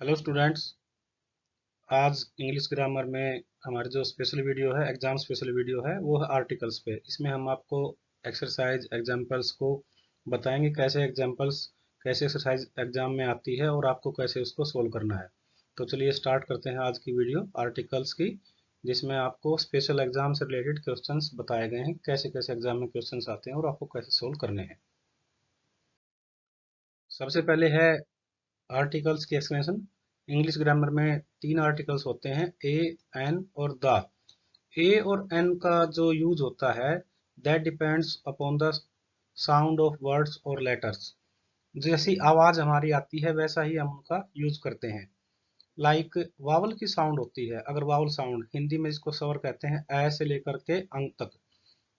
Hello students. आज English grammar में हमारी जो स्पेशल वीडियो है, एग्जाम स्पेशल वीडियो है, वो है आर्टिकल्स पे। इसमें हम आपको एक्सरसाइज एग्जाम्पल्स को बताएंगे, कैसे एक्सरसाइज एग्जाम में आती है और आपको कैसे उसको सोल्व करना है। तो चलिए स्टार्ट करते हैं आज की वीडियो आर्टिकल्स की, जिसमें आपको स्पेशल एग्जाम से रिलेटेड क्वेश्चंस बताए गए हैं, कैसे कैसे एग्जाम में क्वेश्चंस आते हैं और आपको कैसे सोल्व करने हैं। सबसे पहले है आर्टिकल्स की एक्सप्लेनेशन। इंग्लिश ग्रामर में तीन आर्टिकल्स होते हैं, ए, एन और द। ए और एन का जो यूज होता है, that depends upon the sound of words और लेटर्स। जैसी आवाज हमारी आती है वैसा ही हम उनका यूज करते हैं। लाइक वावल की साउंड होती है, अगर वावल साउंड हिंदी में इसको स्वर कहते हैं, ए से लेकर के अंक तक।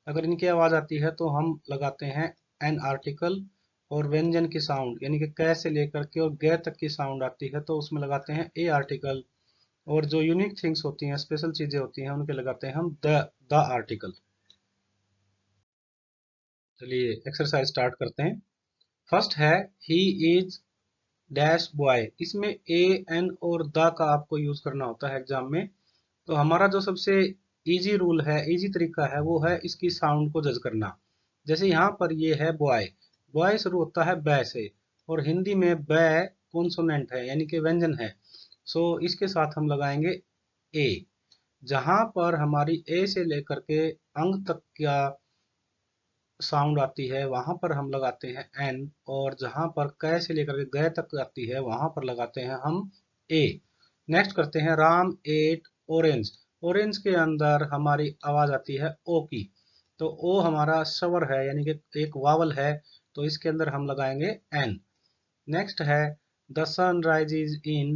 अगर इनकी आवाज आती है तो हम लगाते हैं एन आर्टिकल। और व्यंजन की साउंड यानी कि कै से लेकर के और गे तक की साउंड आती है तो उसमें लगाते हैं ए आर्टिकल। और जो यूनिक थिंग्स होती हैं, स्पेशल चीजें होती हैं, उनके लगाते हैं हम द आर्टिकल। चलिए एक्सरसाइज स्टार्ट करते हैं। फर्स्ट है ही इज डैश बॉय। इसमें ए, एन और द का आपको यूज करना होता है एग्जाम में। तो हमारा जो सबसे इजी रूल है, इजी तरीका है, वो है इसकी साउंड को जज करना। जैसे यहाँ पर ये है बॉय, बॉय शुरू होता है बै से, और हिंदी में बै कॉन्सोनेंट है यानी कि व्यंजन है। सो इसके साथ हम लगाएंगे ए। जहां पर हमारी ए से लेकर के अंग तक का साउंड आती है वहां पर हम लगाते हैं एन। और जहां पर कै से लेकर के गए तक आती है वहां पर लगाते हैं हम ए। नेक्स्ट करते हैं राम एट ऑरेंज। ऑरेंज के अंदर हमारी आवाज आती है ओ की, तो ओ हमारा स्वर है यानी कि एक वावल है, तो इसके अंदर हम लगाएंगे एन। नेक्स्ट है the sun rises in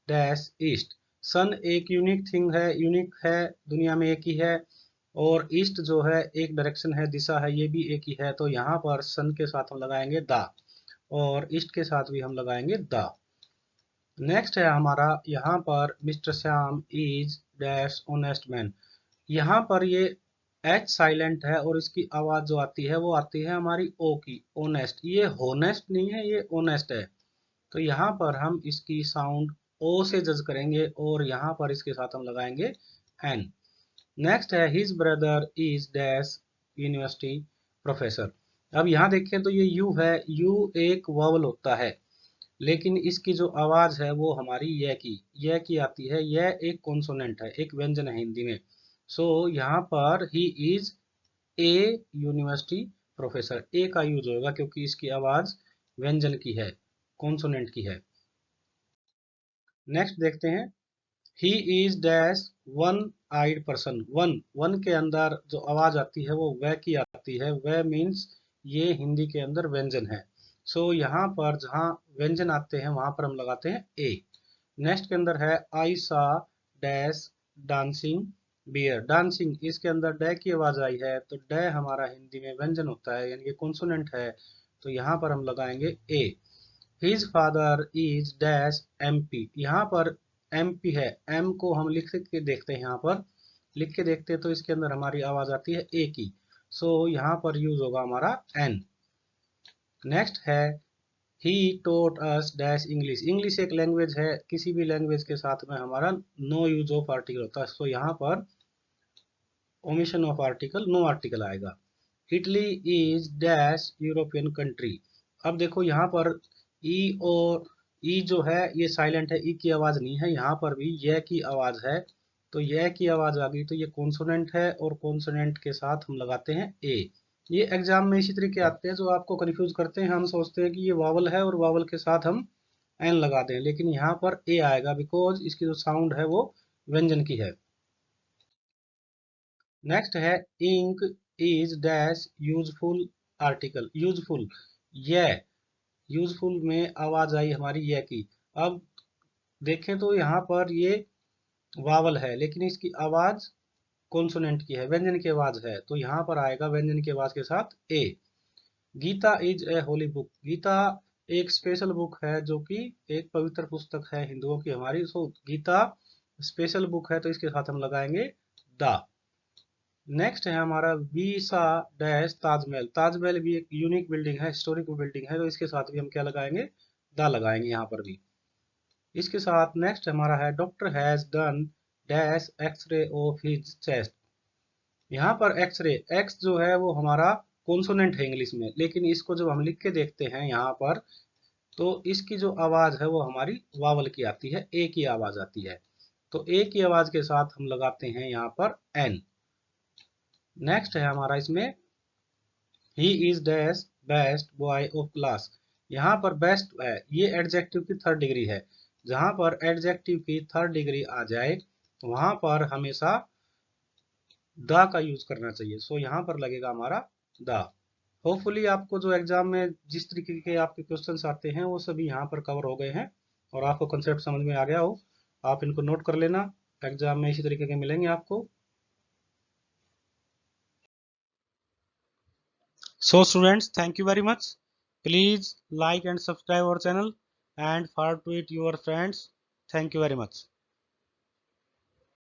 dash east. Sun एक यूनिक थिंग है, यूनिक है, दुनिया में एक ही है। और ईस्ट जो है एक डायरेक्शन है, दिशा है, ये भी एक ही है। तो यहाँ पर सन के साथ हम लगाएंगे द, और ईस्ट के साथ भी हम लगाएंगे द। नेक्स्ट है हमारा यहाँ पर mister Shyam is dash honest man. यहाँ पर ये एच साइलेंट है और इसकी आवाज जो आती है वो आती है हमारी ओ की, ओनेस्ट। ये होनेस्ट नहीं है, ये ओनेस्ट है। तो यहाँ पर हम इसकी साउंड ओ से जज करेंगे और यहाँ पर इसके साथ हम लगाएंगे एन। नेक्स्ट है his brother is dash university professor. अब यहाँ देखें तो ये यू है, यू एक वॉवल होता है, लेकिन इसकी जो आवाज है वो हमारी ये की आती है। यह एक कॉन्सोनेंट है, एक व्यंजन है हिंदी में। सो यहाँ पर he is a university professor, a का यूज होगा क्योंकि इसकी आवाज व्यंजन की है, कॉन्सोनेंट की है। नेक्स्ट देखते हैं he is dash one eyed person. One, one के अंदर जो आवाज आती है वो वह की आती है, वह मीन्स ये हिंदी के अंदर व्यंजन है। सो यहाँ पर जहाँ व्यंजन आते हैं वहां पर हम लगाते हैं ए। नेक्स्ट के अंदर है आई सा डैश डांसिंग बियर। डांसिंग, इसके अंदर डै की आवाज आई है, तो डै हमारा हिंदी में व्यंजन होता है यानी कि कॉन्सोनेंट है, तो यहाँ पर हम लगाएंगे a. His father is dash MP. यहाँ पर एमपी है, एम को हम लिख के देखते हैं, यहाँ पर लिख के देखते हैं तो इसके अंदर हमारी आवाज आती है ए की। सो यहाँ पर यूज होगा हमारा एन। नेक्स्ट है ही टोट अस डैश इंग्लिश। इंग्लिश एक लैंग्वेज है, किसी भी लैंग्वेज के साथ में हमारा नो यूज ऑफ आर्टिकल होता है, सो यहाँ पर omission of article, no article आएगा। Italy is dash European country. अब देखो यहाँ पर ई और ई जो है ये साइलेंट है, ई की आवाज नहीं है, यहाँ पर भी यह की आवाज है, तो यह की आवाज आ गई, तो ये कॉन्सोनेंट है और कॉन्सोनेंट के साथ हम लगाते हैं ए। ये एग्जाम में इसी तरीके आते हैं जो आपको कंफ्यूज करते हैं। हम सोचते हैं कि ये वावल है और वावल के साथ हम एन लगा दें, लेकिन यहाँ पर ए आएगा बिकॉज इसकी जो साउंड है वो व्यंजन की है। नेक्स्ट है ink is dash useful article. Useful, यह, यूजफुल में आवाज आई हमारी यह की। अब देखें तो यहाँ पर ये वावल है लेकिन इसकी आवाज कॉन्सोनेंट की है, व्यंजन की आवाज है, तो यहाँ पर आएगा व्यंजन की आवाज के साथ a. Gita is a holy book. Gita एक स्पेशल बुक है जो कि एक पवित्र पुस्तक है हिंदुओं की हमारी। सो गीता स्पेशल बुक है, तो इसके साथ हम लगाएंगे द। नेक्स्ट है हमारा वीसा डैश ताजमहल। ताजमहल भी एक यूनिक बिल्डिंग है, हिस्टोरिक बिल्डिंग है, तो इसके साथ भी हम क्या लगाएंगे, द लगाएंगे यहाँ पर भी। इसके साथ नेक्स्ट हमारा है doctor has done dash x-ray of his chest. यहाँ पर एक्सरे, एक्स जो है वो हमारा कॉन्सोनेंट है इंग्लिश में, लेकिन इसको जब हम लिख के देखते हैं यहाँ पर, तो इसकी जो आवाज है वो हमारी वावल की आती है, ए की आवाज आती है। तो ए की आवाज के साथ हम लगाते हैं यहाँ पर एन। नेक्स्ट है हमारा इसमें ही is dash best boy of class. यहाँ पर बेस्ट है, ये एडजेक्टिव की थर्ड डिग्री है। जहां पर एडजेक्टिव की थर्ड डिग्री आ जाए वहां पर हमेशा द का यूज करना चाहिए। सो यहाँ पर लगेगा हमारा द। होपफुली आपको जो एग्जाम में जिस तरीके के आपके क्वेश्चंस आते हैं वो सभी यहाँ पर कवर हो गए हैं और आपको कंसेप्ट समझ में आ गया हो। आप इनको नोट कर लेना, एग्जाम में इसी तरीके के मिलेंगे आपको। So students, thank you very much. Please like and subscribe our channel and forward to it your friends. Thank you very much.